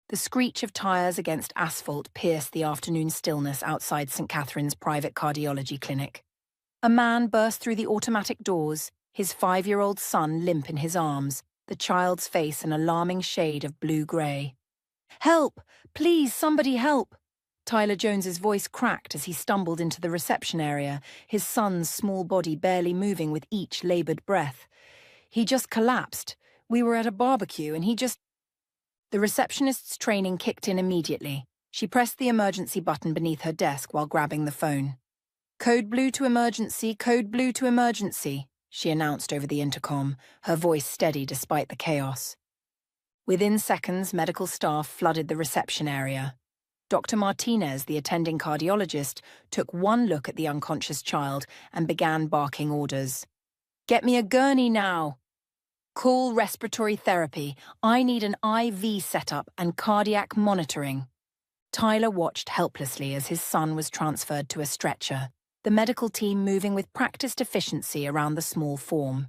The screech of tyres against asphalt pierced the afternoon stillness outside St. Catherine's private cardiology clinic. A man burst through the automatic doors, his 5-year-old son limp in his arms, the child's face an alarming shade of blue-grey. "Help! Please, somebody help!" Tyler Jones's voice cracked as he stumbled into the reception area, his son's small body barely moving with each laboured breath. "He just collapsed. We were at a barbecue and he just—" The receptionist's training kicked in immediately. She pressed the emergency button beneath her desk while grabbing the phone. "Code blue to emergency, code blue to emergency," she announced over the intercom, her voice steady despite the chaos. Within seconds, medical staff flooded the reception area. Dr. Martinez, the attending cardiologist, took one look at the unconscious child and began barking orders. "Get me a gurney now! Call respiratory therapy. I need an IV setup and cardiac monitoring." Tyler watched helplessly as his son was transferred to a stretcher, the medical team moving with practiced efficiency around the small form.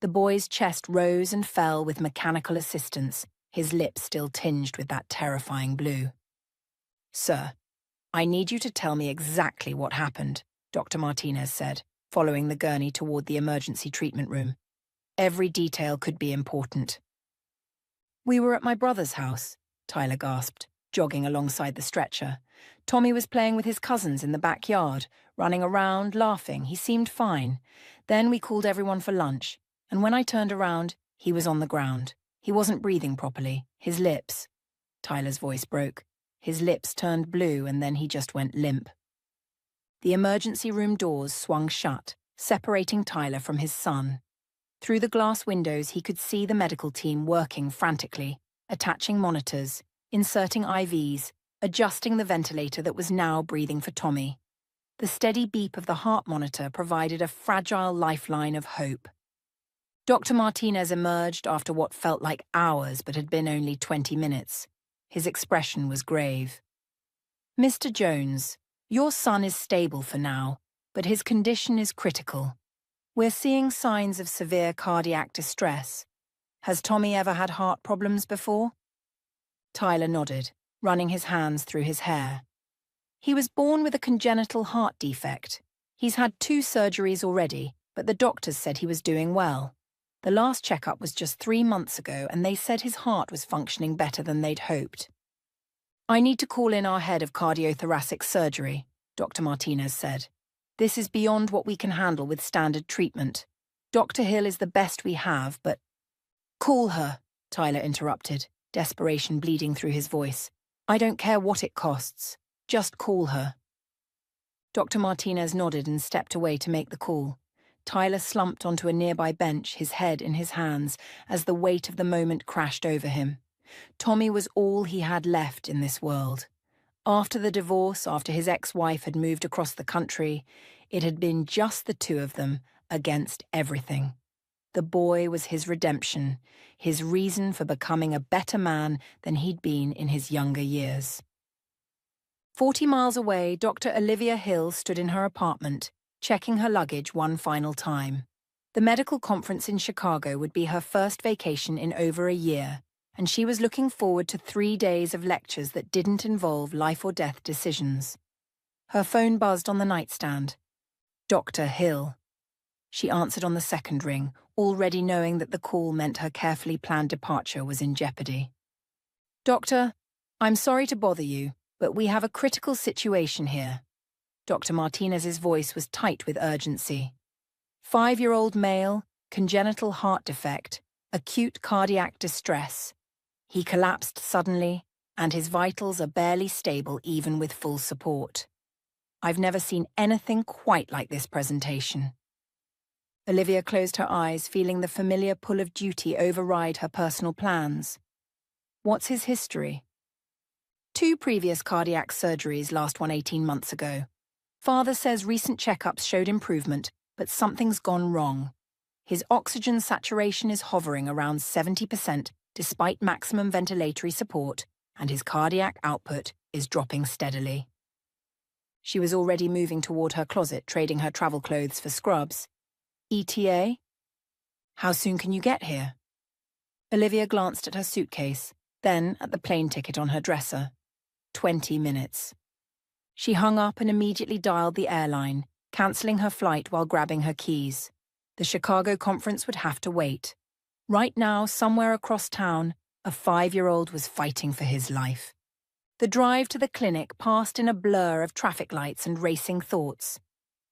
The boy's chest rose and fell with mechanical assistance, his lips still tinged with that terrifying blue. "Sir, I need you to tell me exactly what happened," Dr. Martinez said, following the gurney toward the emergency treatment room. "Every detail could be important." "We were at my brother's house," Tyler gasped, jogging alongside the stretcher. "Tommy was playing with his cousins in the backyard, running around, laughing. He seemed fine. Then we called everyone for lunch, and when I turned around, he was on the ground. He wasn't breathing properly. His lips—" Tyler's voice broke. His lips turned blue and then he just went limp. The emergency room doors swung shut, separating Tyler from his son. Through the glass windows, he could see the medical team working frantically, attaching monitors, inserting IVs, adjusting the ventilator that was now breathing for Tommy. The steady beep of the heart monitor provided a fragile lifeline of hope. Dr. Martinez emerged after what felt like hours but had been only 20 minutes. His expression was grave. "Mr. Jones, your son is stable for now, but his condition is critical. We're seeing signs of severe cardiac distress. Has Tommy ever had heart problems before?" Tyler nodded, running his hands through his hair. "He was born with a congenital heart defect. He's had 2 surgeries already, but the doctors said he was doing well. The last checkup was just 3 months ago, and they said his heart was functioning better than they'd hoped." "I need to call in our head of cardiothoracic surgery," Dr. Martinez said. "This is beyond what we can handle with standard treatment. Dr. Hill is the best we have, but—" "Call her," Tyler interrupted, desperation bleeding through his voice. "I don't care what it costs. Just call her." Dr. Martinez nodded and stepped away to make the call. Tyler slumped onto a nearby bench, his head in his hands, as the weight of the moment crashed over him. Tommy was all he had left in this world. After the divorce, after his ex-wife had moved across the country, it had been just the 2 of them against everything. The boy was his redemption, his reason for becoming a better man than he'd been in his younger years. 40 miles away, Dr. Olivia Hill stood in her apartment, checking her luggage one final time. The medical conference in Chicago would be her first vacation in over a year, and she was looking forward to 3 days of lectures that didn't involve life-or-death decisions. Her phone buzzed on the nightstand. Dr. Hill. She answered on the second ring, already knowing that the call meant her carefully planned departure was in jeopardy. "Doctor, I'm sorry to bother you, but we have a critical situation here." Dr. Martinez's voice was tight with urgency. 5-year-old male, congenital heart defect, acute cardiac distress. He collapsed suddenly, and his vitals are barely stable even with full support. I've never seen anything quite like this presentation. Olivia closed her eyes, feeling the familiar pull of duty override her personal plans. "What's his history?" "2 previous cardiac surgeries, last one 18 months ago. Father says recent checkups showed improvement, but something's gone wrong. His oxygen saturation is hovering around 70% despite maximum ventilatory support, and his cardiac output is dropping steadily." She was already moving toward her closet, trading her travel clothes for scrubs. "ETA? How soon can you get here?" Olivia glanced at her suitcase. Then at the plane ticket on her dresser. 20 minutes. She hung up and immediately dialed the airline, cancelling her flight while grabbing her keys. The Chicago conference would have to wait. Right now, somewhere across town, a 5-year-old was fighting for his life. The drive to the clinic passed in a blur of traffic lights and racing thoughts.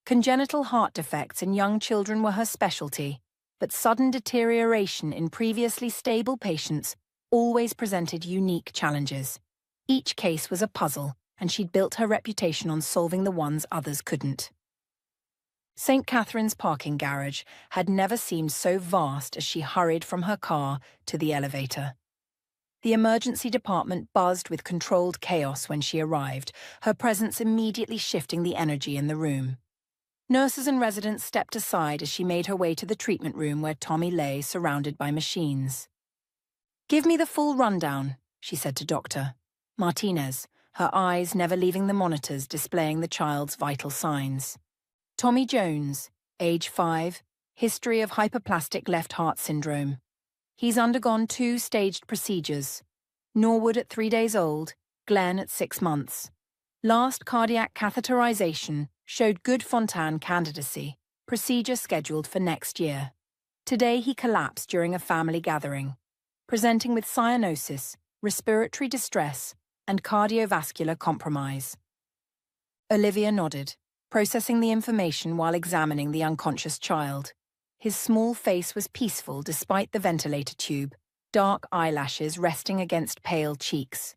Congenital heart defects in young children were her specialty, but sudden deterioration in previously stable patients always presented unique challenges. Each case was a puzzle, and she'd built her reputation on solving the ones others couldn't. St. Catherine's parking garage had never seemed so vast as she hurried from her car to the elevator. The emergency department buzzed with controlled chaos when she arrived, her presence immediately shifting the energy in the room. Nurses and residents stepped aside as she made her way to the treatment room where Tommy lay surrounded by machines. "Give me the full rundown," she said to Dr. Martinez, her eyes never leaving the monitors displaying the child's vital signs. Tommy Jones, age 5, history of hyperplastic left heart syndrome. He's undergone 2 staged procedures. Norwood at 3 days old, Glenn at 6 months. Last cardiac catheterization showed good Fontan candidacy, procedure scheduled for next year. Today he collapsed during a family gathering, presenting with cyanosis, respiratory distress, and cardiovascular compromise. Olivia nodded, processing the information while examining the unconscious child. His small face was peaceful despite the ventilator tube, dark eyelashes resting against pale cheeks.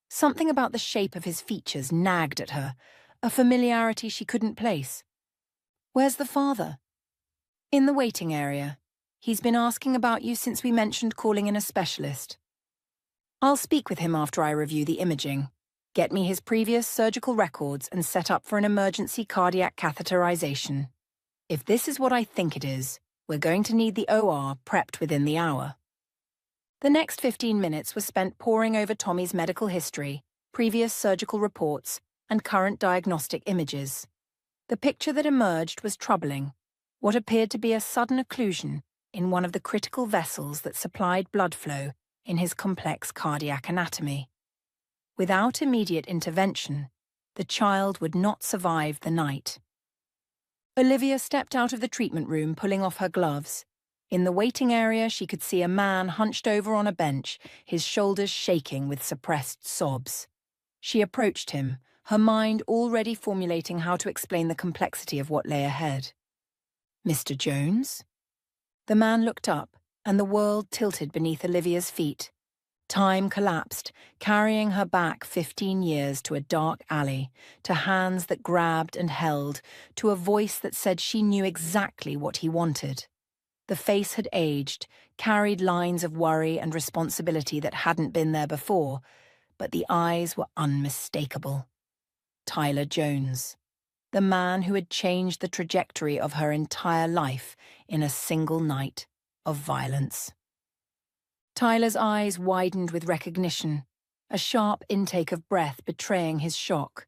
Something about the shape of his features nagged at her, a familiarity she couldn't place. "Where's the father?" "In the waiting area. He's been asking about you since we mentioned calling in a specialist." "I'll speak with him after I review the imaging. Get me his previous surgical records and set up for an emergency cardiac catheterization. If this is what I think it is, we're going to need the OR prepped within the hour." The next 15 minutes was spent poring over Tommy's medical history, previous surgical reports, and current diagnostic images. The picture that emerged was troubling, what appeared to be a sudden occlusion in one of the critical vessels that supplied blood flow in his complex cardiac anatomy. Without immediate intervention, the child would not survive the night. Olivia stepped out of the treatment room, pulling off her gloves. In the waiting area, she could see a man hunched over on a bench, his shoulders shaking with suppressed sobs. She approached him, her mind already formulating how to explain the complexity of what lay ahead. "Mr. Jones?" The man looked up, and the world tilted beneath Olivia's feet. Time collapsed, carrying her back 15 years to a dark alley, to hands that grabbed and held, to a voice that said she knew exactly what he wanted. The face had aged, carried lines of worry and responsibility that hadn't been there before, but the eyes were unmistakable. Tyler Jones, the man who had changed the trajectory of her entire life in a single night of violence. Tyler's eyes widened with recognition, a sharp intake of breath betraying his shock.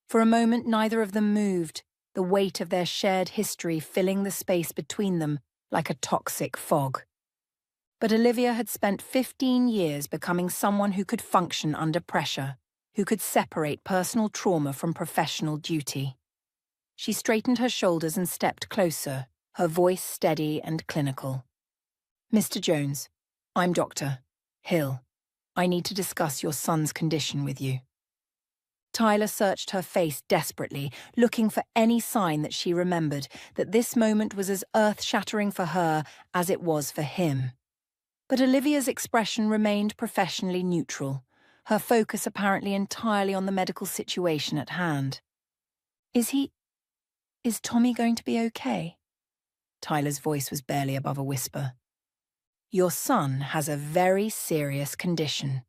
For a moment, neither of them moved, the weight of their shared history filling the space between them like a toxic fog. But Olivia had spent 15 years becoming someone who could function under pressure, who could separate personal trauma from professional duty. She straightened her shoulders and stepped closer, her voice steady and clinical. "Mr. Jones, I'm Dr. Hill. I need to discuss your son's condition with you." Tyler searched her face desperately, looking for any sign that she remembered, that this moment was as earth-shattering for her as it was for him. But Olivia's expression remained professionally neutral, her focus apparently entirely on the medical situation at hand. Is Tommy going to be okay?" Tyler's voice was barely above a whisper. "Your son has a very serious condition.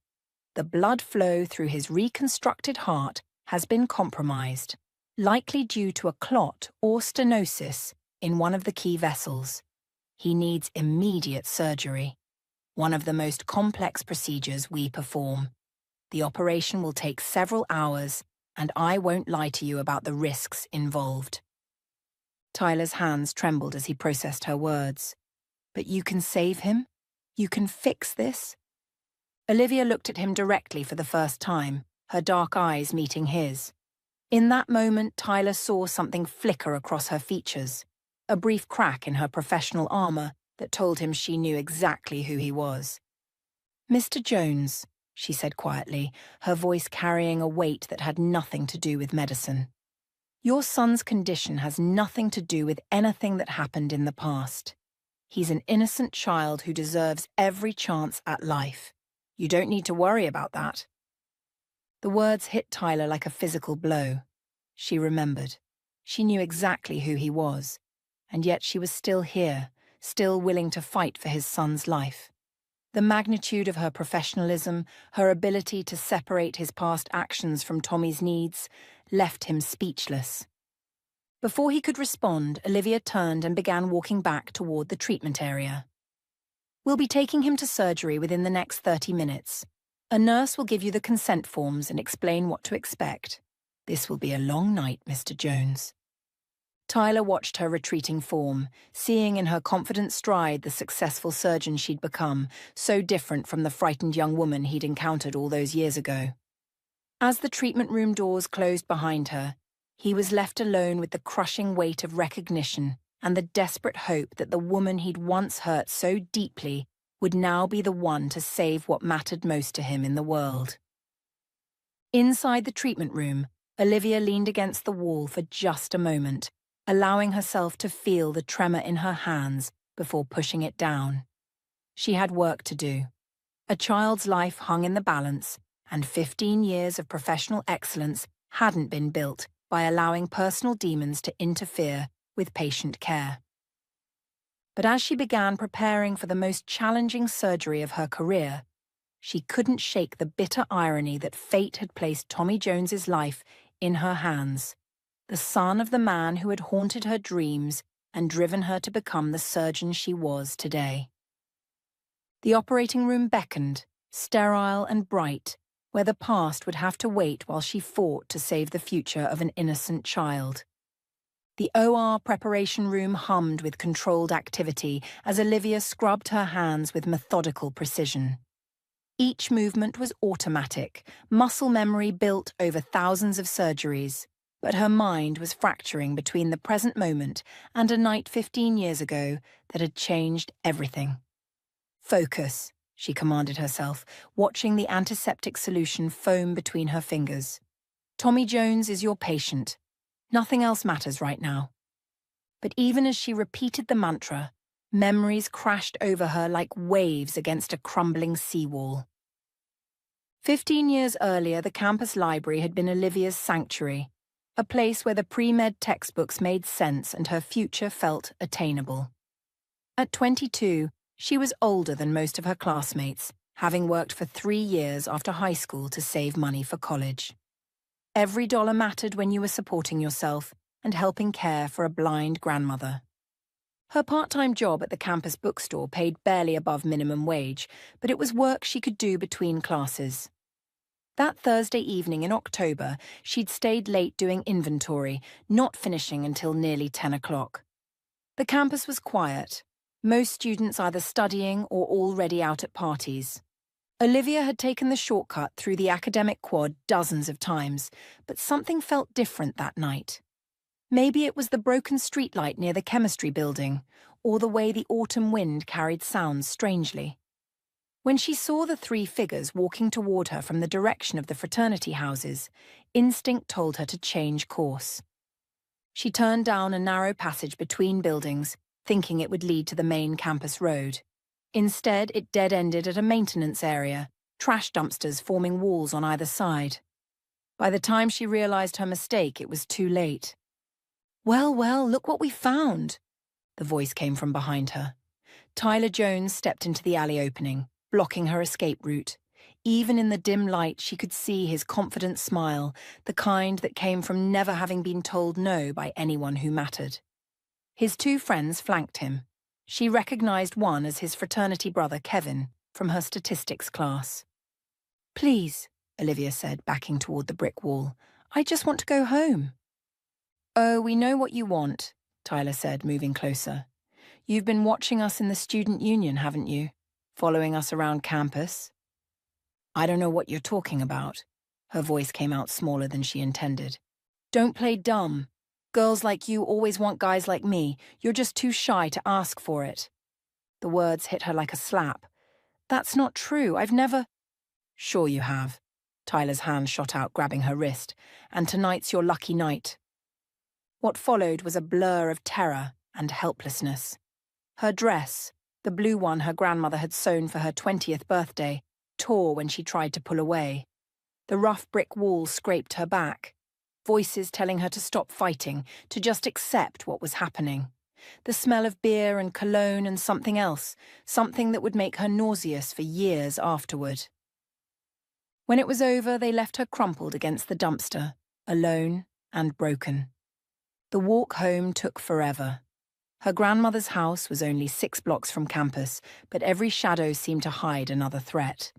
The blood flow through his reconstructed heart has been compromised, likely due to a clot or stenosis in one of the key vessels. He needs immediate surgery, one of the most complex procedures we perform. The operation will take several hours, and I won't lie to you about the risks involved." Tyler's hands trembled as he processed her words. "But you can save him? You can fix this?" Olivia looked at him directly for the first time, her dark eyes meeting his. In that moment, Tyler saw something flicker across her features, a brief crack in her professional armor that told him she knew exactly who he was. "Mr. Jones," she said quietly, her voice carrying a weight that had nothing to do with medicine. "Your son's condition has nothing to do with anything that happened in the past. He's an innocent child who deserves every chance at life. You don't need to worry about that." The words hit Tyler like a physical blow. She remembered. She knew exactly who he was, and yet she was still here, still willing to fight for his son's life. The magnitude of her professionalism, her ability to separate his past actions from Tommy's needs, left him speechless. Before he could respond, Olivia turned and began walking back toward the treatment area. "We'll be taking him to surgery within the next 30 minutes. A nurse will give you the consent forms and explain what to expect. This will be a long night, Mr. Jones." Tyler watched her retreating form, seeing in her confident stride the successful surgeon she'd become, so different from the frightened young woman he'd encountered all those years ago. As the treatment room doors closed behind her, he was left alone with the crushing weight of recognition and the desperate hope that the woman he'd once hurt so deeply would now be the one to save what mattered most to him in the world. Inside the treatment room, Olivia leaned against the wall for just a moment, allowing herself to feel the tremor in her hands before pushing it down. She had work to do. A child's life hung in the balance, and 15 years of professional excellence hadn't been built by allowing personal demons to interfere with patient care. But as she began preparing for the most challenging surgery of her career, she couldn't shake the bitter irony that fate had placed Tommy Jones's life in her hands, the son of the man who had haunted her dreams and driven her to become the surgeon she was today. The operating room beckoned, sterile and bright, where the past would have to wait while she fought to save the future of an innocent child. The OR preparation room hummed with controlled activity as Olivia scrubbed her hands with methodical precision. Each movement was automatic, muscle memory built over thousands of surgeries, but her mind was fracturing between the present moment and a night 15 years ago that had changed everything. "Focus," she commanded herself, watching the antiseptic solution foam between her fingers. "Tommy Jones is your patient. Nothing else matters right now." But even as she repeated the mantra, memories crashed over her like waves against a crumbling seawall. 15 years earlier, the campus library had been Olivia's sanctuary, a place where the pre-med textbooks made sense and her future felt attainable. At 22, she was older than most of her classmates, having worked for 3 years after high school to save money for college. Every dollar mattered when you were supporting yourself and helping care for a blind grandmother. Her part-time job at the campus bookstore paid barely above minimum wage, but it was work she could do between classes. That Thursday evening in October, she'd stayed late doing inventory, not finishing until nearly 10 o'clock. The campus was quiet, most students either studying or already out at parties. Olivia had taken the shortcut through the academic quad dozens of times, but something felt different that night. Maybe it was the broken streetlight near the chemistry building, or the way the autumn wind carried sounds strangely. When she saw the 3 figures walking toward her from the direction of the fraternity houses, instinct told her to change course. She turned down a narrow passage between buildings, thinking it would lead to the main campus road. Instead, it dead-ended at a maintenance area, trash dumpsters forming walls on either side. By the time she realized her mistake, it was too late. "Well, well, look what we found," the voice came from behind her. Tyler Jones stepped into the alley opening, blocking her escape route. Even in the dim light, she could see his confident smile, the kind that came from never having been told no by anyone who mattered. His 2 friends flanked him. She recognized one as his fraternity brother, Kevin, from her statistics class. "Please," Olivia said, backing toward the brick wall. "I just want to go home." "Oh, we know what you want," Tyler said, moving closer. "You've been watching us in the student union, haven't you? Following us around campus." I don't know what you're talking about. Her voice came out smaller than she intended. Don't play dumb. Girls like you always want guys like me. You're just too shy to ask for it. The words hit her like a slap. That's not true. I've never... Sure you have. Tyler's hand shot out, grabbing her wrist. And tonight's your lucky night. What followed was a blur of terror and helplessness. Her dress, the blue one her grandmother had sewn for her 20th birthday, tore when she tried to pull away. The rough brick wall scraped her back. Voices telling her to stop fighting, to just accept what was happening. The smell of beer and cologne and something else, something that would make her nauseous for years afterward. When it was over, they left her crumpled against the dumpster, alone and broken. The walk home took forever. Her grandmother's house was only 6 blocks from campus, but every shadow seemed to hide another threat.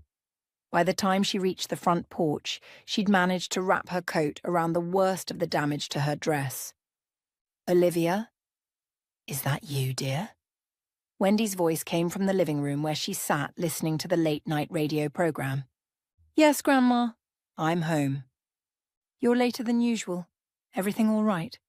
By the time she reached the front porch, she'd managed to wrap her coat around the worst of the damage to her dress. Olivia? Is that you, dear? Wendy's voice came from the living room where she sat listening to the late-night radio program. Yes, Grandma. I'm home. You're later than usual. Everything all right?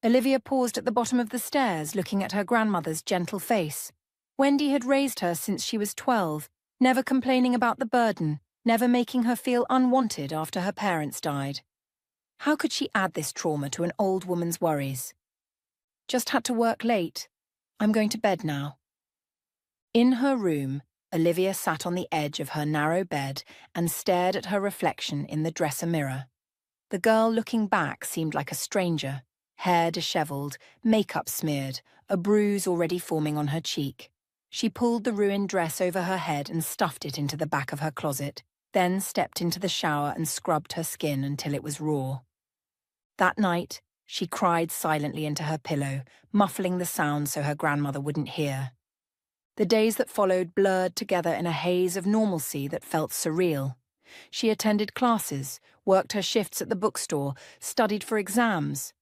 Olivia paused at the bottom of the stairs, looking at her grandmother's gentle face. Wendy had raised her since she was 12, never complaining about the burden, never making her feel unwanted after her parents died. How could she add this trauma to an old woman's worries? Just had to work late. I'm going to bed now. In her room, Olivia sat on the edge of her narrow bed and stared at her reflection in the dresser mirror. The girl looking back seemed like a stranger, hair dishevelled, makeup smeared, a bruise already forming on her cheek. She pulled the ruined dress over her head and stuffed it into the back of her closet, then stepped into the shower and scrubbed her skin until it was raw. That night, she cried silently into her pillow, muffling the sound so her grandmother wouldn't hear. The days that followed blurred together in a haze of normalcy that felt surreal. She attended classes, worked her shifts at the bookstore, studied for exams.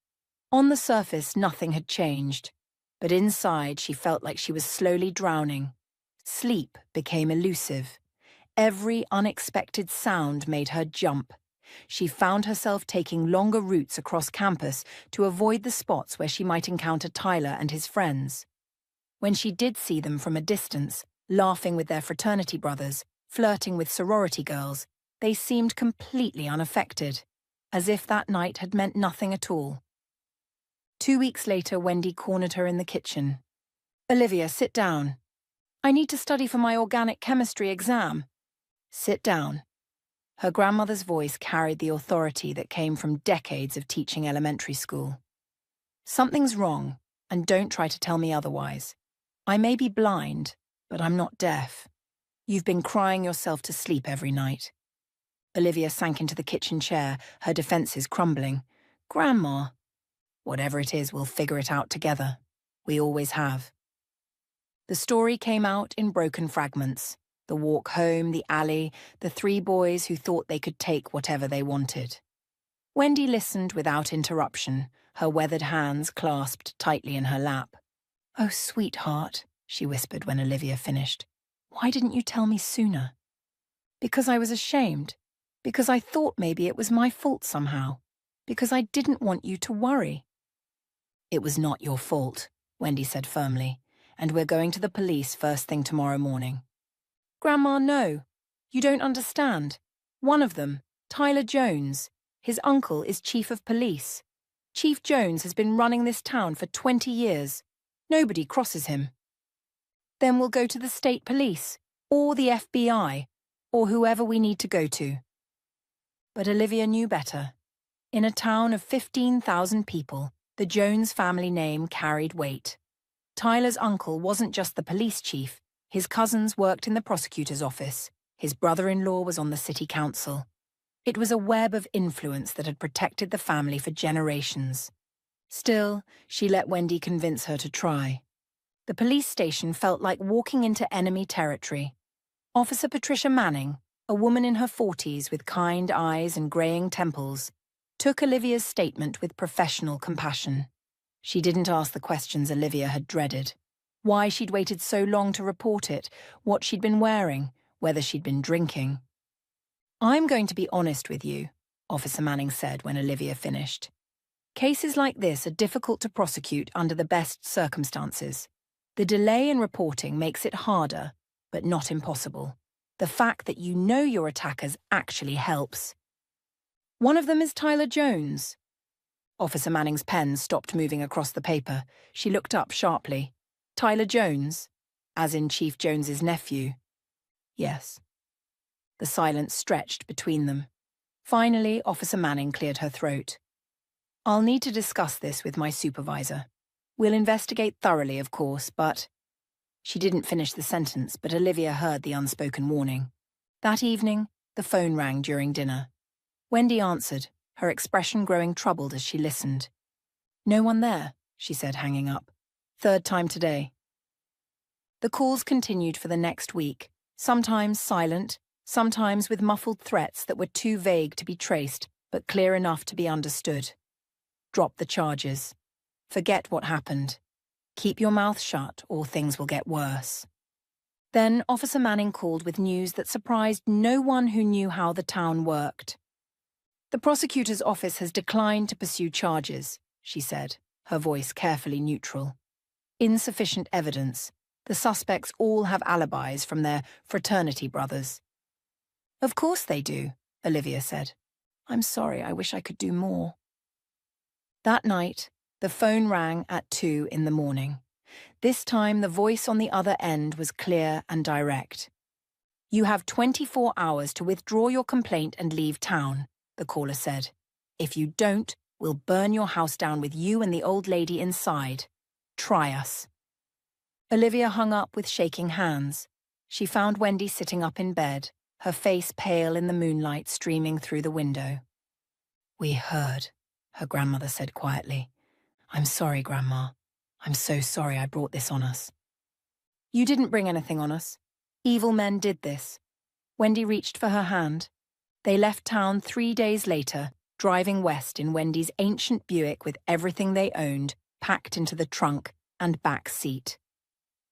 On the surface, nothing had changed, but inside she felt like she was slowly drowning. Sleep became elusive. Every unexpected sound made her jump. She found herself taking longer routes across campus to avoid the spots where she might encounter Tyler and his friends. When she did see them from a distance, laughing with their fraternity brothers, flirting with sorority girls, they seemed completely unaffected, as if that night had meant nothing at all. 2 weeks later, Wendy cornered her in the kitchen. Olivia, sit down. I need to study for my organic chemistry exam. Sit down. Her grandmother's voice carried the authority that came from decades of teaching elementary school. Something's wrong, and don't try to tell me otherwise. I may be blind, but I'm not deaf. You've been crying yourself to sleep every night. Olivia sank into the kitchen chair, her defenses crumbling. Grandma. Whatever it is, we'll figure it out together. We always have. The story came out in broken fragments. The walk home, the alley, the 3 boys who thought they could take whatever they wanted. Wendy listened without interruption, her weathered hands clasped tightly in her lap. Oh, sweetheart, she whispered when Olivia finished. Why didn't you tell me sooner? Because I was ashamed. Because I thought maybe it was my fault somehow. Because I didn't want you to worry. It was not your fault, Wendy said firmly, and we're going to the police first thing tomorrow morning. Grandma, no. You don't understand. One of them, Tyler Jones, his uncle is chief of police. Chief Jones has been running this town for 20 years. Nobody crosses him. Then we'll go to the state police, or the FBI, or whoever we need to go to. But Olivia knew better. In a town of 15,000 people, the Jones family name carried weight. Tyler's uncle wasn't just the police chief. His cousins worked in the prosecutor's office. His brother-in-law was on the city council. It was a web of influence that had protected the family for generations. Still, she let Wendy convince her to try. The police station felt like walking into enemy territory. Officer Patricia Manning, a woman in her 40s with kind eyes and greying temples, took Olivia's statement with professional compassion. She didn't ask the questions Olivia had dreaded. Why she'd waited so long to report it, what she'd been wearing, whether she'd been drinking. I'm going to be honest with you, Officer Manning said when Olivia finished. Cases like this are difficult to prosecute under the best circumstances. The delay in reporting makes it harder, but not impossible. The fact that you know your attackers actually helps. One of them is Tyler Jones. Officer Manning's pen stopped moving across the paper. She looked up sharply. Tyler Jones? As in Chief Jones's nephew? Yes. The silence stretched between them. Finally, Officer Manning cleared her throat. I'll need to discuss this with my supervisor. We'll investigate thoroughly, of course, but... She didn't finish the sentence, but Olivia heard the unspoken warning. That evening, the phone rang during dinner. Wendy answered, her expression growing troubled as she listened. No one there, she said, hanging up. Third time today. The calls continued for the next week, sometimes silent, sometimes with muffled threats that were too vague to be traced, but clear enough to be understood. Drop the charges. Forget what happened. Keep your mouth shut or things will get worse. Then Officer Manning called with news that surprised no one who knew how the town worked. The prosecutor's office has declined to pursue charges, she said, her voice carefully neutral. Insufficient evidence. The suspects all have alibis from their fraternity brothers. Of course they do, Olivia said. I'm sorry, I wish I could do more. That night, the phone rang at 2 in the morning. This time, the voice on the other end was clear and direct. You have 24 hours to withdraw your complaint and leave town, the caller said. If you don't, we'll burn your house down with you and the old lady inside. Try us. Olivia hung up with shaking hands. She found Wendy sitting up in bed, her face pale in the moonlight streaming through the window. We heard, her grandmother said quietly. I'm sorry, Grandma. I'm so sorry I brought this on us. You didn't bring anything on us. Evil men did this. Wendy reached for her hand. They left town 3 days later, driving west in Wendy's ancient Buick with everything they owned packed into the trunk and back seat.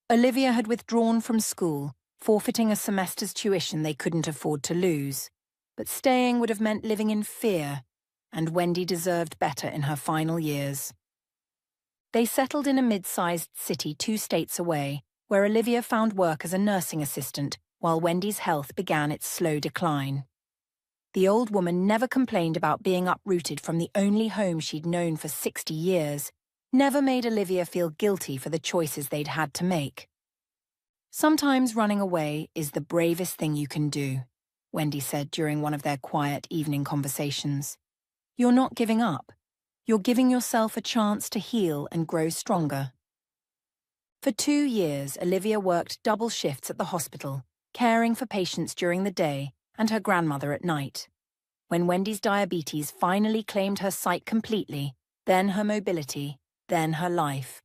Olivia had withdrawn from school, forfeiting a semester's tuition they couldn't afford to lose. But staying would have meant living in fear, and Wendy deserved better in her final years. They settled in a mid-sized city 2 states away, where Olivia found work as a nursing assistant while Wendy's health began its slow decline. The old woman never complained about being uprooted from the only home she'd known for 60 years, never made Olivia feel guilty for the choices they'd had to make. Sometimes running away is the bravest thing you can do, Wendy said during one of their quiet evening conversations. You're not giving up. You're giving yourself a chance to heal and grow stronger. For 2 years, Olivia worked double shifts at the hospital, caring for patients during the day and her grandmother at night. When Wendy's diabetes finally claimed her sight completely, then her mobility, then her life,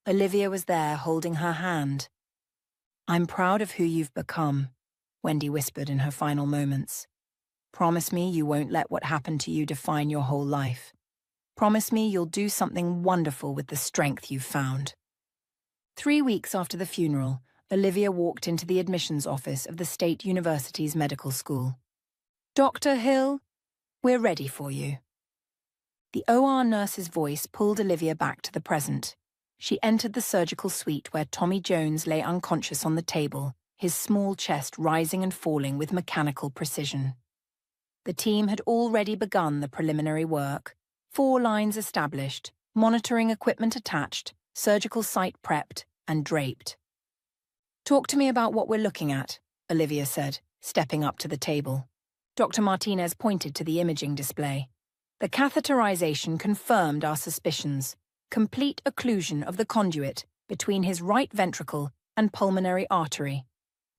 Olivia was there holding her hand. I'm proud of who you've become, Wendy whispered in her final moments. Promise me you won't let what happened to you define your whole life. Promise me you'll do something wonderful with the strength you've found. 3 weeks after the funeral, Olivia walked into the admissions office of the State University's medical school. Dr. Hill, we're ready for you. The OR nurse's voice pulled Olivia back to the present. She entered the surgical suite where Tommy Jones lay unconscious on the table, his small chest rising and falling with mechanical precision. The team had already begun the preliminary work. 4 lines established, monitoring equipment attached, surgical site prepped and draped. Talk to me about what we're looking at, Olivia said, stepping up to the table. Dr. Martinez pointed to the imaging display. The catheterization confirmed our suspicions. Complete occlusion of the conduit between his right ventricle and pulmonary artery.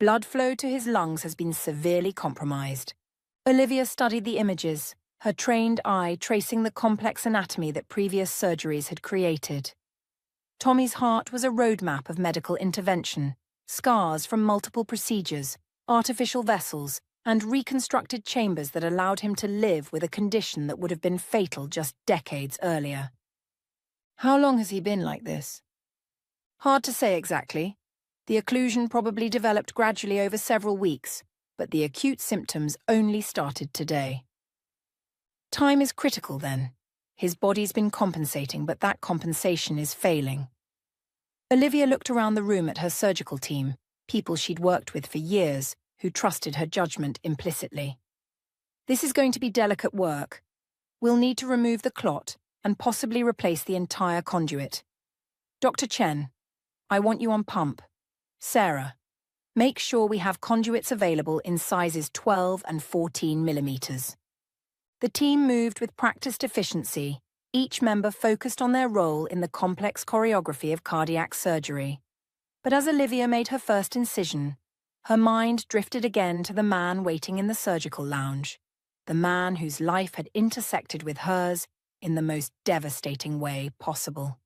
Blood flow to his lungs has been severely compromised. Olivia studied the images, her trained eye tracing the complex anatomy that previous surgeries had created. Tommy's heart was a roadmap of medical intervention, scars from multiple procedures, artificial vessels, and reconstructed chambers that allowed him to live with a condition that would have been fatal just decades earlier. How long has he been like this? Hard to say exactly. The occlusion probably developed gradually over several weeks, but the acute symptoms only started today. Time is critical then. His body's been compensating, but that compensation is failing. Olivia looked around the room at her surgical team, people she'd worked with for years, who trusted her judgment implicitly. This is going to be delicate work. We'll need to remove the clot and possibly replace the entire conduit. Dr. Chen, I want you on pump. Sarah, make sure we have conduits available in sizes 12 and 14 millimeters. The team moved with practiced efficiency, each member focused on their role in the complex choreography of cardiac surgery. But as Olivia made her first incision, her mind drifted again to the man waiting in the surgical lounge, the man whose life had intersected with hers in the most devastating way possible.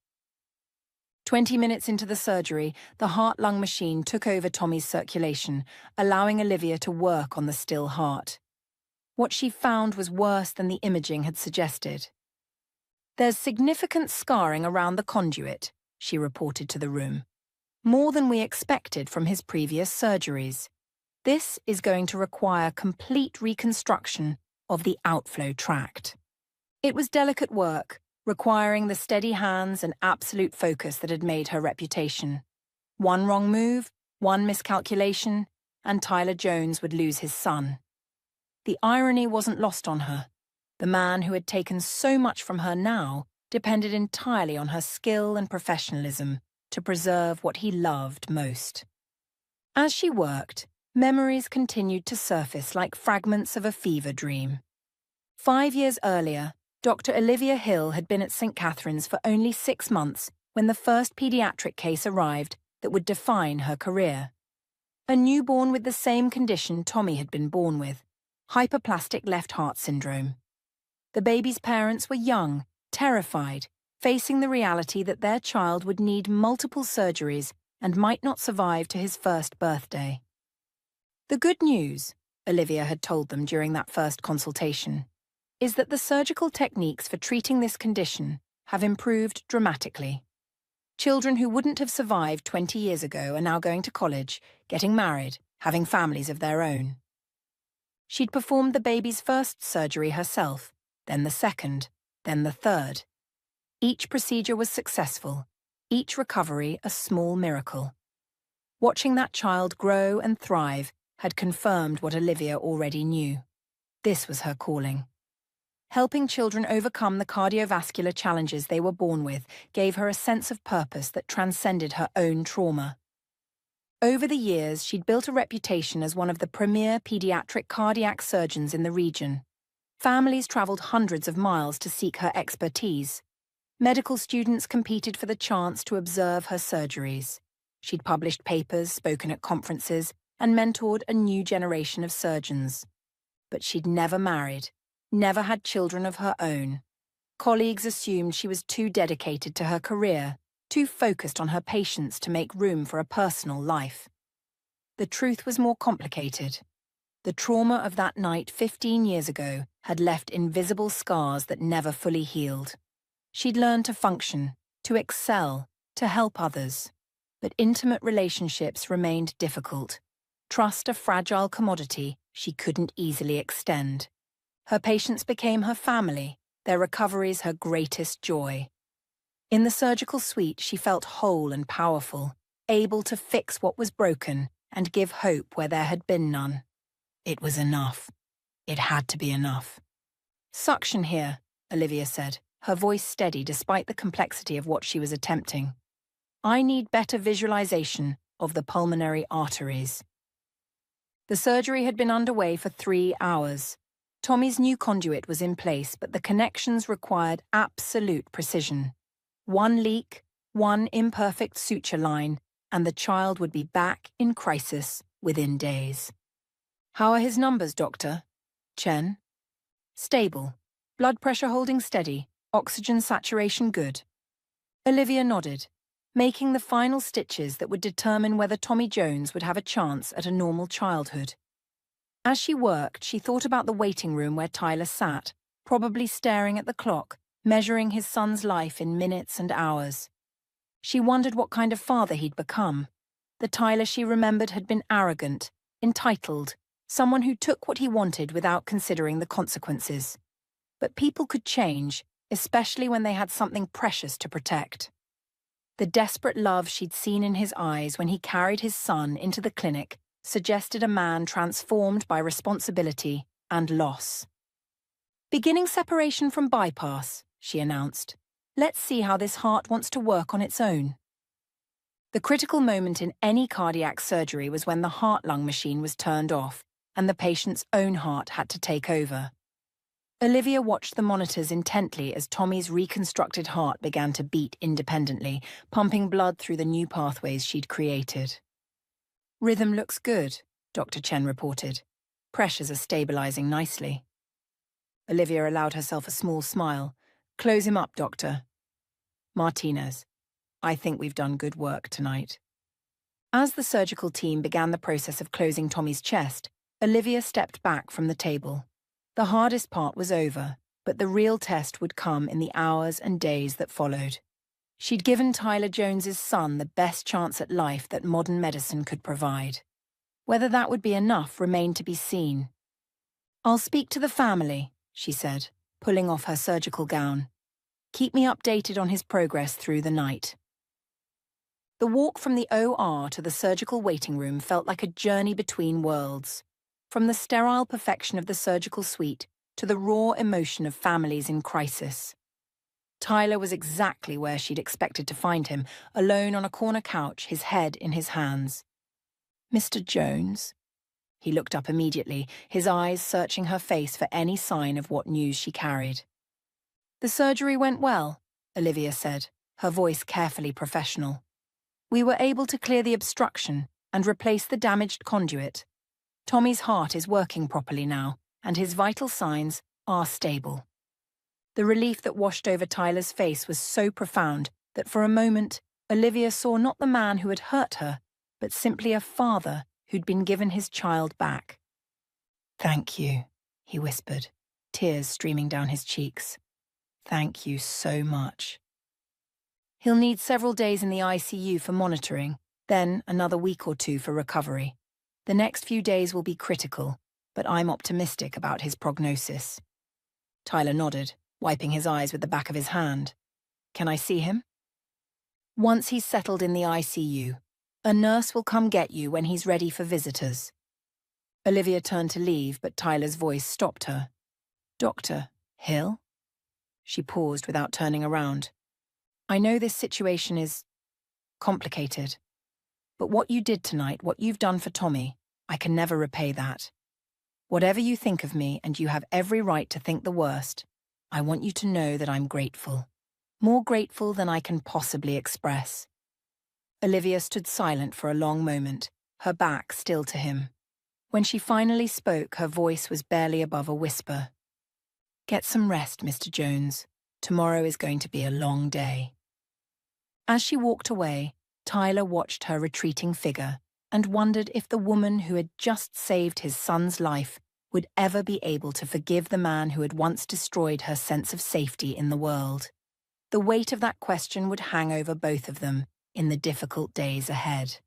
20 minutes into the surgery, the heart-lung machine took over Tommy's circulation, allowing Olivia to work on the still heart. What she found was worse than the imaging had suggested. There's significant scarring around the conduit, she reported to the room. More than we expected from his previous surgeries. This is going to require complete reconstruction of the outflow tract. It was delicate work, requiring the steady hands and absolute focus that had made her reputation. One wrong move, one miscalculation, and Tyler Jones would lose his son. The irony wasn't lost on her. The man who had taken so much from her now depended entirely on her skill and professionalism to preserve what he loved most. As she worked, memories continued to surface like fragments of a fever dream. 5 years earlier, Dr. Olivia Hill had been at St. Catherine's for only 6 months when the first pediatric case arrived that would define her career. A newborn with the same condition Tommy had been born with, hyperplastic left heart syndrome. The baby's parents were young, terrified, facing the reality that their child would need multiple surgeries and might not survive to his first birthday. The good news, Olivia had told them during that first consultation, is that the surgical techniques for treating this condition have improved dramatically. Children who wouldn't have survived 20 years ago are now going to college, getting married, having families of their own. She'd performed the baby's first surgery herself, then the second, then the third. Each procedure was successful, each recovery a small miracle. Watching that child grow and thrive had confirmed what Olivia already knew. This was her calling. Helping children overcome the cardiovascular challenges they were born with gave her a sense of purpose that transcended her own trauma. Over the years, she'd built a reputation as one of the premier pediatric cardiac surgeons in the region. Families traveled hundreds of miles to seek her expertise. Medical students competed for the chance to observe her surgeries. She'd published papers, spoken at conferences, and mentored a new generation of surgeons. But she'd never married, never had children of her own. Colleagues assumed she was too dedicated to her career, too focused on her patients to make room for a personal life. The truth was more complicated. The trauma of that night 15 years ago had left invisible scars that never fully healed. She'd learned to function, to excel, to help others. But intimate relationships remained difficult. Trust a fragile commodity she couldn't easily extend. Her patients became her family, their recoveries her greatest joy. In the surgical suite, she felt whole and powerful, able to fix what was broken and give hope where there had been none. It was enough. It had to be enough. "Suction here," Olivia said, her voice steady despite the complexity of what she was attempting. "I need better visualization of the pulmonary arteries." The surgery had been underway for 3 hours. Tommy's new conduit was in place, but the connections required absolute precision. One leak, one imperfect suture line, and the child would be back in crisis within days. "How are his numbers, doctor?" "Chen?" "Stable. Blood pressure holding steady. Oxygen saturation good." Olivia nodded, making the final stitches that would determine whether Tommy Jones would have a chance at a normal childhood. As she worked, she thought about the waiting room where Tyler sat, probably staring at the clock, measuring his son's life in minutes and hours. She wondered what kind of father he'd become. The Tyler she remembered had been arrogant, entitled, Someone who took what he wanted without considering the consequences. But people could change, especially when they had something precious to protect. The desperate love she'd seen in his eyes when he carried his son into the clinic suggested a man transformed by responsibility and loss. "Beginning separation from bypass," she announced. "Let's see how this heart wants to work on its own." The critical moment in any cardiac surgery was when the heart-lung machine was turned off and the patient's own heart had to take over. Olivia watched the monitors intently as Tommy's reconstructed heart began to beat independently, pumping blood through the new pathways she'd created. "Rhythm looks good," Dr. Chen reported. "Pressures are stabilizing nicely." Olivia allowed herself a small smile. "Close him up, doctor." "Martinez, I think we've done good work tonight." As the surgical team began the process of closing Tommy's chest, Olivia stepped back from the table. The hardest part was over, but the real test would come in the hours and days that followed. She'd given Tyler Jones's son the best chance at life that modern medicine could provide. Whether that would be enough remained to be seen. "I'll speak to the family," she said, pulling off her surgical gown. "Keep me updated on his progress through the night." The walk from the OR to the surgical waiting room felt like a journey between worlds. From the sterile perfection of the surgical suite to the raw emotion of families in crisis. Tyler was exactly where she'd expected to find him, alone on a corner couch, his head in his hands. "Mr. Jones?" He looked up immediately, his eyes searching her face for any sign of what news she carried. "The surgery went well," Olivia said, her voice carefully professional. "We were able to clear the obstruction and replace the damaged conduit. Tommy's heart is working properly now, and his vital signs are stable." The relief that washed over Tyler's face was so profound that for a moment, Olivia saw not the man who had hurt her, but simply a father who'd been given his child back. "Thank you," he whispered, tears streaming down his cheeks. "Thank you so much." He'll need several days in the ICU for monitoring, then another week or two for recovery. The next few days will be critical, but I'm optimistic about his prognosis. Tyler nodded, wiping his eyes with the back of his hand. "Can I see him?" "Once he's settled in the ICU, a nurse will come get you when he's ready for visitors." Olivia turned to leave, but Tyler's voice stopped her. "Dr. Hill?" She paused without turning around. "I know this situation is complicated, but what you did tonight, what you've done for Tommy, I can never repay that. Whatever you think of me, and you have every right to think the worst, I want you to know that I'm grateful. More grateful than I can possibly express." Olivia stood silent for a long moment, her back still to him. When she finally spoke, her voice was barely above a whisper. "Get some rest, Mr. Jones. Tomorrow is going to be a long day." As she walked away, Tyler watched her retreating figure and wondered if the woman who had just saved his son's life would ever be able to forgive the man who had once destroyed her sense of safety in the world. The weight of that question would hang over both of them in the difficult days ahead.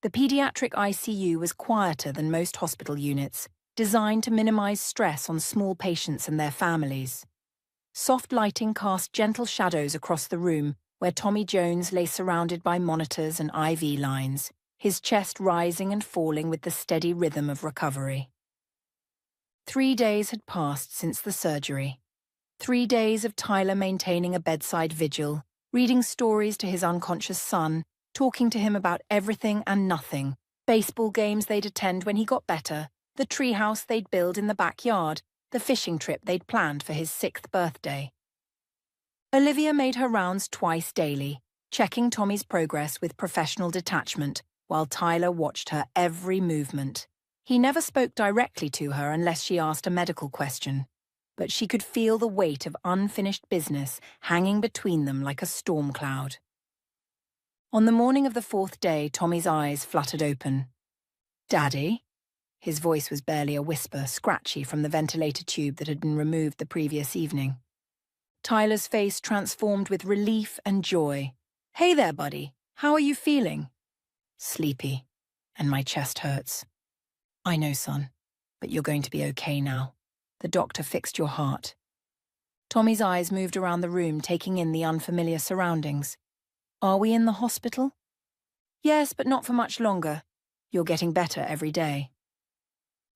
The pediatric ICU was quieter than most hospital units, designed to minimize stress on small patients and their families. Soft lighting cast gentle shadows across the room where Tommy Jones lay surrounded by monitors and IV lines, his chest rising and falling with the steady rhythm of recovery. 3 days had passed since the surgery. 3 days of Tyler maintaining a bedside vigil, reading stories to his unconscious son, talking to him about everything and nothing, baseball games they'd attend when he got better, the treehouse they'd build in the backyard, the fishing trip they'd planned for his 6th birthday. Olivia made her rounds twice daily, checking Tommy's progress with professional detachment, while Tyler watched her every movement. He never spoke directly to her unless she asked a medical question, but she could feel the weight of unfinished business hanging between them like a storm cloud. On the morning of the 4th day, Tommy's eyes fluttered open. "Daddy?" His voice was barely a whisper, scratchy from the ventilator tube that had been removed the previous evening. Tyler's face transformed with relief and joy. "Hey there, buddy. How are you feeling?" "Sleepy, and my chest hurts." "I know, son. but you're going to be okay now. The doctor fixed your heart. Tommy's eyes moved around the room, taking in the unfamiliar surroundings. Are we in the hospital? Yes, but not for much longer. You're getting better every day.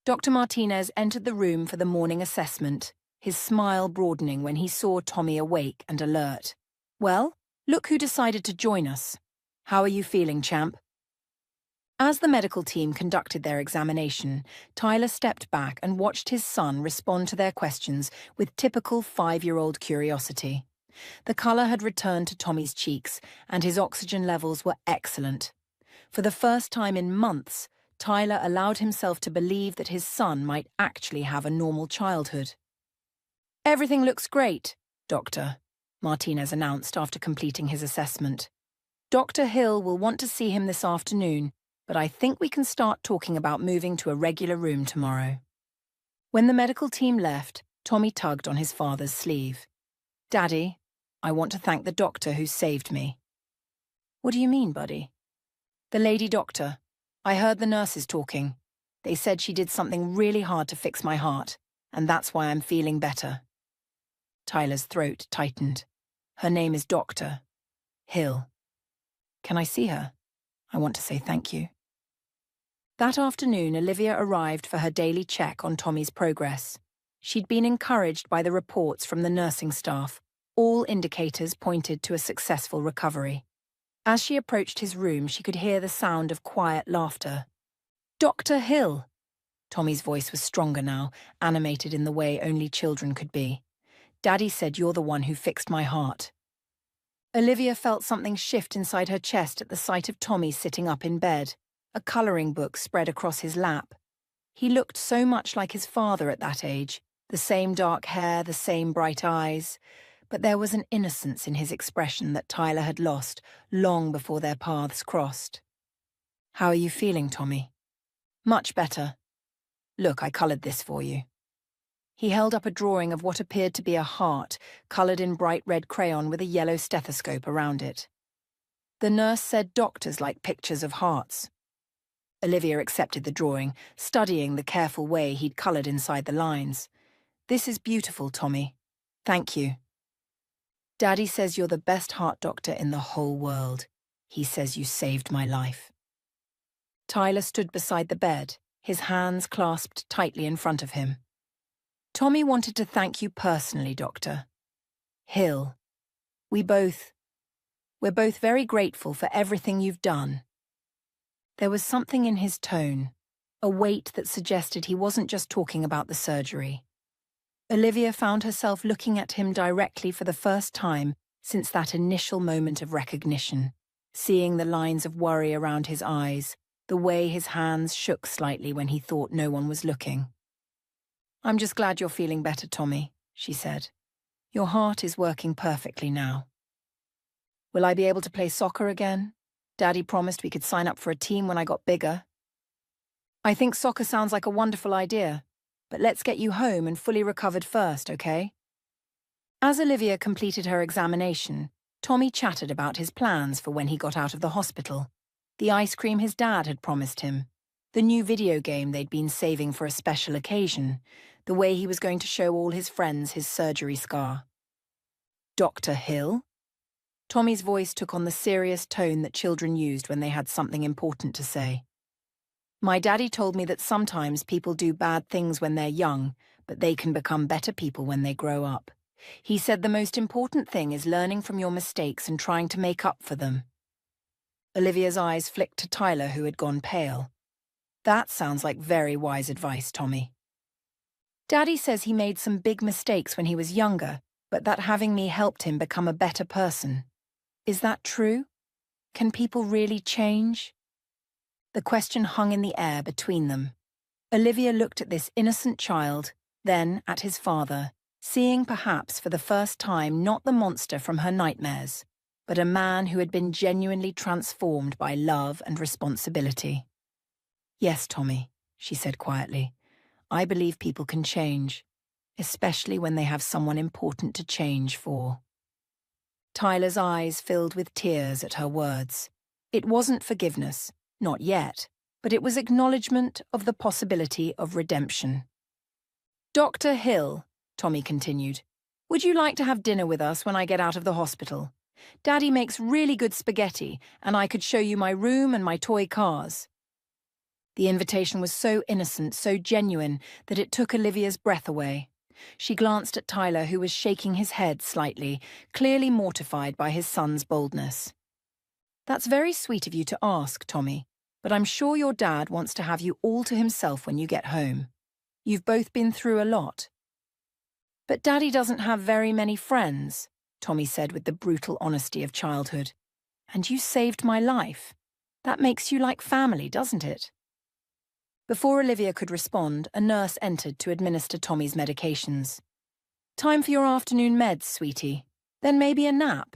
Dr. Martinez entered the room for the morning assessment, his smile broadening when he saw Tommy awake and alert. Well, look who decided to join us. How are you feeling, champ? As the medical team conducted their examination, Tyler stepped back and watched his son respond to their questions with typical 5-year-old curiosity. The color had returned to Tommy's cheeks, and his oxygen levels were excellent. For the first time in months, Tyler allowed himself to believe that his son might actually have a normal childhood. Everything looks great, Doctor, Martinez announced after completing his assessment. Dr. Hill will want to see him this afternoon, but I think we can start talking about moving to a regular room tomorrow. When the medical team left, Tommy tugged on his father's sleeve. Daddy, I want to thank the doctor who saved me. What do you mean, buddy? The lady doctor. I heard the nurses talking. They said she did something really hard to fix my heart, and that's why I'm feeling better. Tyler's throat tightened. Her name is Dr. Hill. Can I see her? I want to say thank you. That afternoon, Olivia arrived for her daily check on Tommy's progress. She'd been encouraged by the reports from the nursing staff. All indicators pointed to a successful recovery. As she approached his room, she could hear the sound of quiet laughter. Dr. Hill! Tommy's voice was stronger now, animated in the way only children could be. Daddy said you're the one who fixed my heart. Olivia felt something shift inside her chest at the sight of Tommy sitting up in bed, a colouring book spread across his lap. He looked so much like his father at that age, the same dark hair, the same bright eyes, but there was an innocence in his expression that Tyler had lost long before their paths crossed. How are you feeling, Tommy? Much better. Look, I coloured this for you. He held up a drawing of what appeared to be a heart, coloured in bright red crayon with a yellow stethoscope around it. The nurse said doctors like pictures of hearts. Olivia accepted the drawing, studying the careful way he'd coloured inside the lines. This is beautiful, Tommy. Thank you. Daddy says you're the best heart doctor in the whole world. He says you saved my life. Tyler stood beside the bed, his hands clasped tightly in front of him. Tommy wanted to thank you personally, Doctor. Hill. We're both very grateful for everything you've done. There was something in his tone, a weight that suggested he wasn't just talking about the surgery. Olivia found herself looking at him directly for the first time since that initial moment of recognition, seeing the lines of worry around his eyes, the way his hands shook slightly when he thought no one was looking. I'm just glad you're feeling better, Tommy, she said. Your heart is working perfectly now. Will I be able to play soccer again? Daddy promised we could sign up for a team when I got bigger. I think soccer sounds like a wonderful idea, but let's get you home and fully recovered first, okay? As Olivia completed her examination, Tommy chatted about his plans for when he got out of the hospital, the ice cream his dad had promised him, the new video game they'd been saving for a special occasion, the way he was going to show all his friends his surgery scar. Dr. Hill? Tommy's voice took on the serious tone that children used when they had something important to say. My daddy told me that sometimes people do bad things when they're young, but they can become better people when they grow up. He said the most important thing is learning from your mistakes and trying to make up for them. Olivia's eyes flicked to Tyler, who had gone pale. That sounds like very wise advice, Tommy. Daddy says he made some big mistakes when he was younger, but that having me helped him become a better person. Is that true? Can people really change? The question hung in the air between them. Olivia looked at this innocent child, then at his father, seeing perhaps for the first time not the monster from her nightmares, but a man who had been genuinely transformed by love and responsibility. Yes, Tommy, she said quietly. I believe people can change, especially when they have someone important to change for. Tyler's eyes filled with tears at her words. It wasn't forgiveness, not yet, but it was acknowledgement of the possibility of redemption. "Dr. Hill," Tommy continued, "would you like to have dinner with us when I get out of the hospital? Daddy makes really good spaghetti, and I could show you my room and my toy cars." The invitation was so innocent, so genuine, that it took Olivia's breath away. She glanced at Tyler, who was shaking his head slightly, clearly mortified by his son's boldness. "That's very sweet of you to ask, Tommy, but I'm sure your dad wants to have you all to himself when you get home. You've both been through a lot." "But Daddy doesn't have very many friends," Tommy said with the brutal honesty of childhood. "And you saved my life. That makes you like family, doesn't it?" Before Olivia could respond, a nurse entered to administer Tommy's medications. "Time for your afternoon meds, sweetie. Then maybe a nap."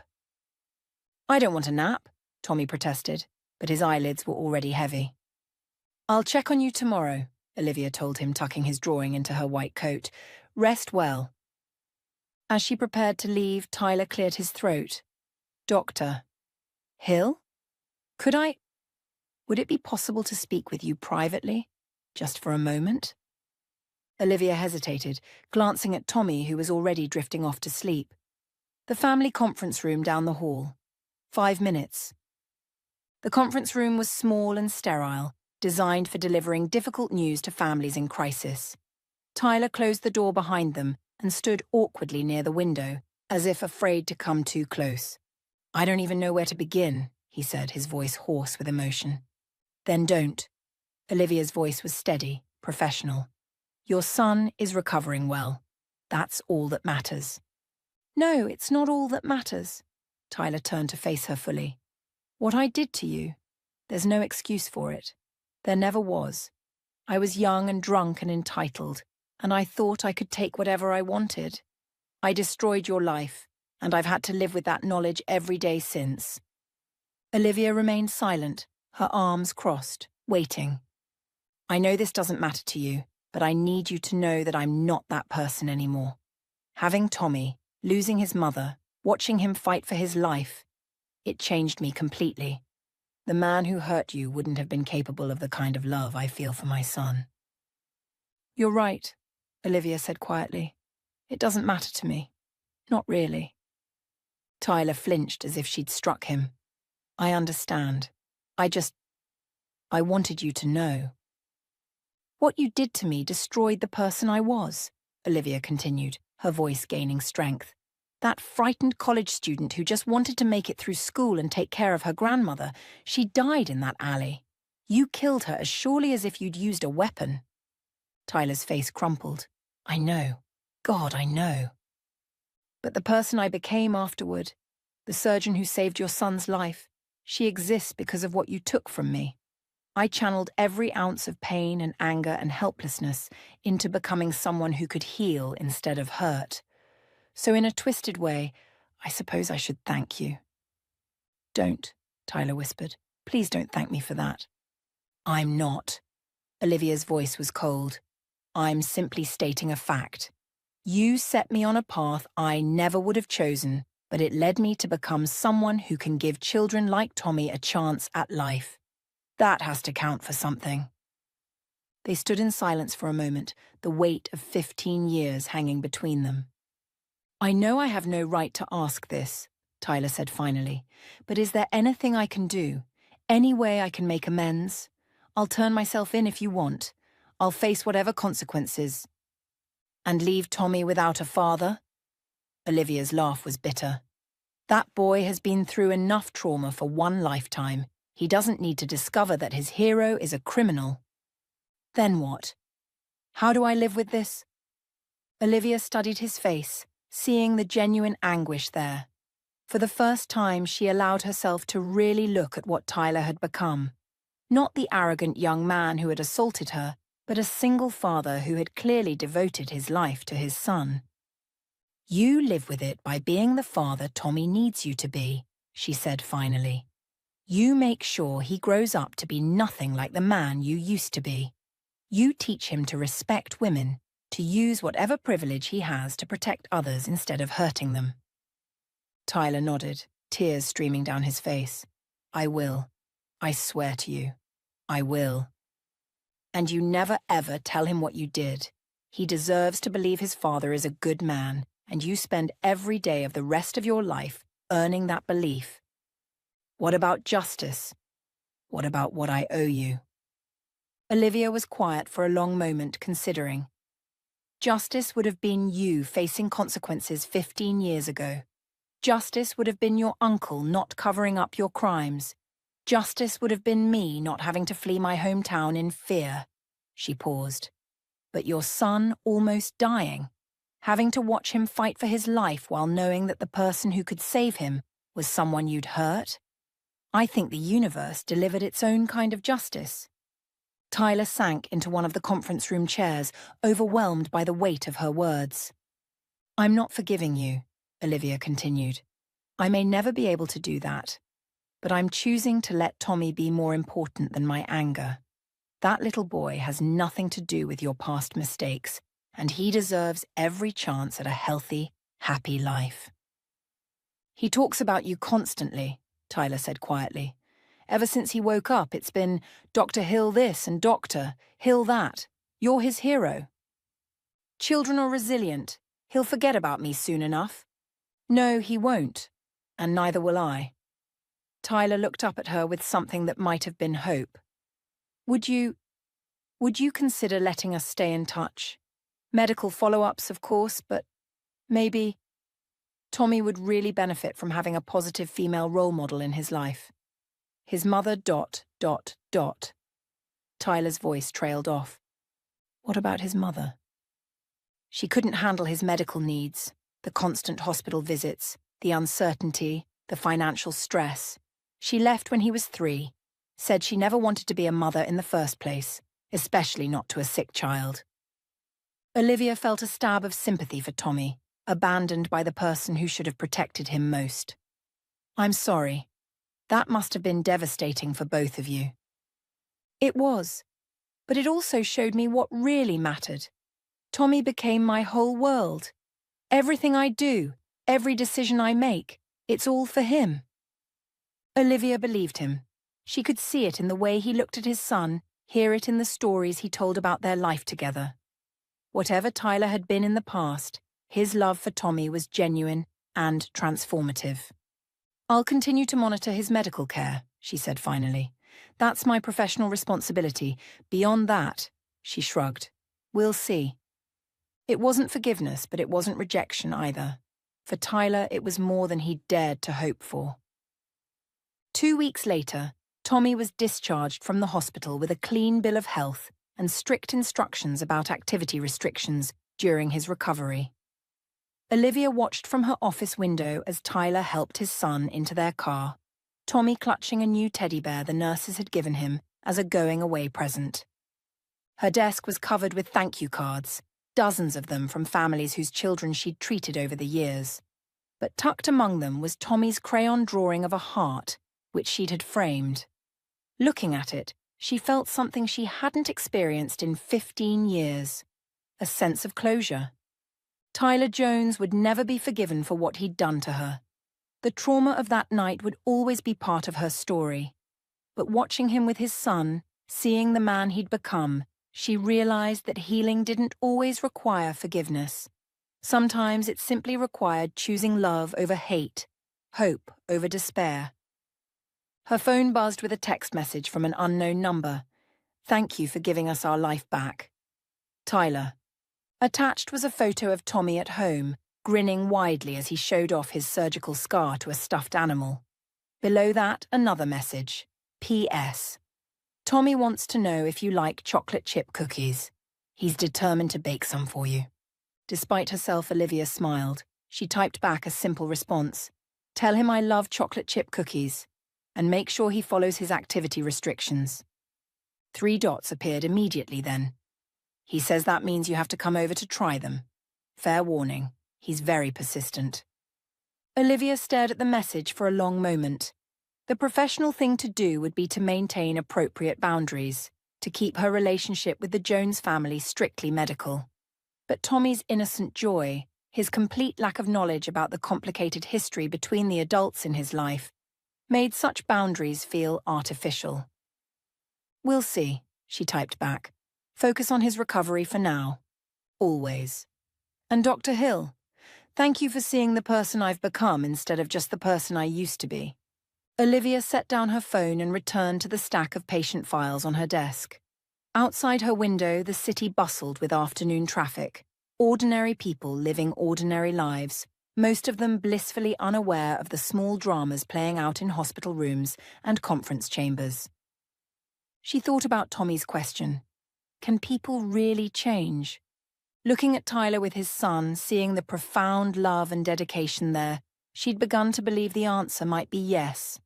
"I don't want a nap," Tommy protested, but his eyelids were already heavy. "I'll check on you tomorrow," Olivia told him, tucking his drawing into her white coat. "Rest well." As she prepared to leave, Tyler cleared his throat. "Dr. Hill? Would it be possible to speak with you privately? Just for a moment?" Olivia hesitated, glancing at Tommy, who was already drifting off to sleep. "The family conference room down the hall. 5 minutes." The conference room was small and sterile, designed for delivering difficult news to families in crisis. Tyler closed the door behind them and stood awkwardly near the window, as if afraid to come too close. "I don't even know where to begin," he said, his voice hoarse with emotion. "Then don't." Olivia's voice was steady, professional. "Your son is recovering well. That's all that matters." "No, it's not all that matters." Tyler turned to face her fully. "What I did to you, there's no excuse for it. There never was. I was young and drunk and entitled, and I thought I could take whatever I wanted. I destroyed your life, and I've had to live with that knowledge every day since." Olivia remained silent, her arms crossed, waiting. "I know this doesn't matter to you, but I need you to know that I'm not that person anymore. Having Tommy, losing his mother, watching him fight for his life, it changed me completely. The man who hurt you wouldn't have been capable of the kind of love I feel for my son." "You're right," Olivia said quietly. "It doesn't matter to me. Not really." Tyler flinched as if she'd struck him. "I understand. I wanted you to know." "What you did to me destroyed the person I was," Olivia continued, her voice gaining strength. "That frightened college student who just wanted to make it through school and take care of her grandmother, she died in that alley. You killed her as surely as if you'd used a weapon." Tyler's face crumpled. "I know. God, I know. But the person I became afterward, the surgeon who saved your son's life, she exists because of what you took from me. I channeled every ounce of pain and anger and helplessness into becoming someone who could heal instead of hurt. So in a twisted way, I suppose I should thank you." "Don't," Tyler whispered. "Please don't thank me for that." "I'm not." Olivia's voice was cold. "I'm simply stating a fact. You set me on a path I never would have chosen, but it led me to become someone who can give children like Tommy a chance at life. That has to count for something." They stood in silence for a moment, the weight of 15 years hanging between them. "I know I have no right to ask this," Tyler said finally, "but is there anything I can do? Any way I can make amends? I'll turn myself in if you want. I'll face whatever consequences." "And leave Tommy without a father?" Olivia's laugh was bitter. "That boy has been through enough trauma for one lifetime. He doesn't need to discover that his hero is a criminal." "Then what? How do I live with this?" Olivia studied his face, seeing the genuine anguish there. For the first time, she allowed herself to really look at what Tyler had become. Not the arrogant young man who had assaulted her, but a single father who had clearly devoted his life to his son. "You live with it by being the father Tommy needs you to be," she said finally. "You make sure he grows up to be nothing like the man you used to be. You teach him to respect women, to use whatever privilege he has to protect others instead of hurting them." Tyler nodded, tears streaming down his face. "I will. I swear to you. I will." And you never ever tell him what you did. He deserves to believe his father is a good man, and you spend every day of the rest of your life earning that belief. What about justice? What about what I owe you? Olivia was quiet for a long moment, considering. Justice would have been you facing consequences 15 years ago. Justice would have been your uncle not covering up your crimes. Justice would have been me not having to flee my hometown in fear. She paused. But your son almost dying, having to watch him fight for his life while knowing that the person who could save him was someone you'd hurt? I think the universe delivered its own kind of justice. Tyler sank into one of the conference room chairs, overwhelmed by the weight of her words. I'm not forgiving you, Olivia continued. I may never be able to do that, but I'm choosing to let Tommy be more important than my anger. That little boy has nothing to do with your past mistakes, and he deserves every chance at a healthy, happy life. He talks about you constantly, Tyler said quietly. Ever since he woke up, it's been Dr. Hill this and Dr. Hill that. You're his hero. Children are resilient. He'll forget about me soon enough. No, he won't, and neither will I. Tyler looked up at her with something that might have been hope. Would you consider letting us stay in touch? Medical follow-ups, of course, but maybe Tommy would really benefit from having a positive female role model in his life. His mother ... Tyler's voice trailed off. What about his mother? She couldn't handle his medical needs, the constant hospital visits, the uncertainty, the financial stress. She left when he was 3, said she never wanted to be a mother in the first place, especially not to a sick child. Olivia felt a stab of sympathy for Tommy, abandoned by the person who should have protected him most. I'm sorry. That must have been devastating for both of you. It was, but it also showed me what really mattered. Tommy became my whole world. Everything I do, every decision I make, it's all for him. Olivia believed him. She could see it in the way he looked at his son, hear it in the stories he told about their life together. Whatever Tyler had been in the past, his love for Tommy was genuine and transformative. I'll continue to monitor his medical care, she said finally. That's my professional responsibility. Beyond that, she shrugged, we'll see. It wasn't forgiveness, but it wasn't rejection either. For Tyler, it was more than he'd dared to hope for. 2 weeks later, Tommy was discharged from the hospital with a clean bill of health and strict instructions about activity restrictions during his recovery. Olivia watched from her office window as Tyler helped his son into their car, Tommy clutching a new teddy bear the nurses had given him as a going-away present. Her desk was covered with thank you cards, dozens of them from families whose children she'd treated over the years. But tucked among them was Tommy's crayon drawing of a heart, which she'd had framed. Looking at it, she felt something she hadn't experienced in 15 years, a sense of closure. Tyler Jones would never be forgiven for what he'd done to her. The trauma of that night would always be part of her story. But watching him with his son, seeing the man he'd become, she realized that healing didn't always require forgiveness. Sometimes it simply required choosing love over hate, hope over despair. Her phone buzzed with a text message from an unknown number. Thank you for giving us our life back. Tyler. Attached was a photo of Tommy at home, grinning widely as he showed off his surgical scar to a stuffed animal. Below that, another message. P.S. Tommy wants to know if you like chocolate chip cookies. He's determined to bake some for you. Despite herself, Olivia smiled. She typed back a simple response. Tell him I love chocolate chip cookies, and make sure he follows his activity restrictions. 3 dots appeared immediately then. He says that means you have to come over to try them. Fair warning, he's very persistent. Olivia stared at the message for a long moment. The professional thing to do would be to maintain appropriate boundaries, to keep her relationship with the Jones family strictly medical. But Tommy's innocent joy, his complete lack of knowledge about the complicated history between the adults in his life, made such boundaries feel artificial. We'll see, she typed back. Focus on his recovery for now. Always. And Dr. Hill, thank you for seeing the person I've become instead of just the person I used to be. Olivia set down her phone and returned to the stack of patient files on her desk. Outside her window, the city bustled with afternoon traffic. Ordinary people living ordinary lives, most of them blissfully unaware of the small dramas playing out in hospital rooms and conference chambers. She thought about Tommy's question. Can people really change? Looking at Tyler with his son, seeing the profound love and dedication there, she'd begun to believe the answer might be yes.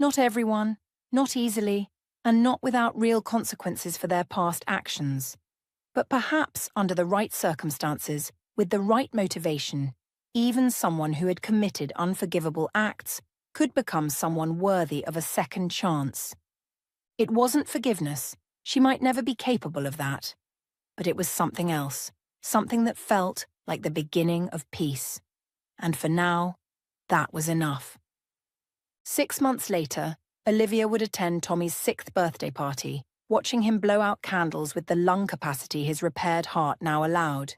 Not everyone, not easily, and not without real consequences for their past actions. But perhaps under the right circumstances, with the right motivation, even someone who had committed unforgivable acts could become someone worthy of a second chance. It wasn't forgiveness. She might never be capable of that. But it was something else, something that felt like the beginning of peace. And for now, that was enough. 6 months later, Olivia would attend Tommy's 6th birthday party, watching him blow out candles with the lung capacity his repaired heart now allowed.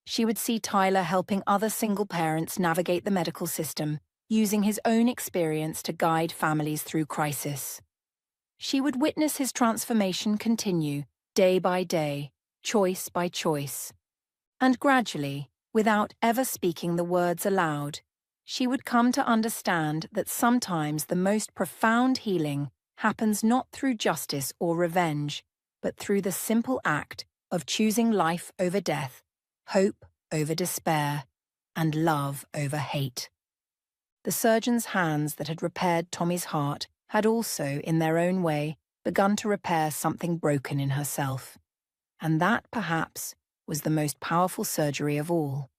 She would see Tyler helping other single parents navigate the medical system, using his own experience to guide families through crisis. She would witness his transformation continue, day by day, choice by choice. And gradually, without ever speaking the words aloud, she would come to understand that sometimes the most profound healing happens not through justice or revenge, but through the simple act of choosing life over death, hope over despair, and love over hate. The surgeon's hands that had repaired Tommy's heart had also, in their own way, begun to repair something broken in herself. And that, perhaps, was the most powerful surgery of all.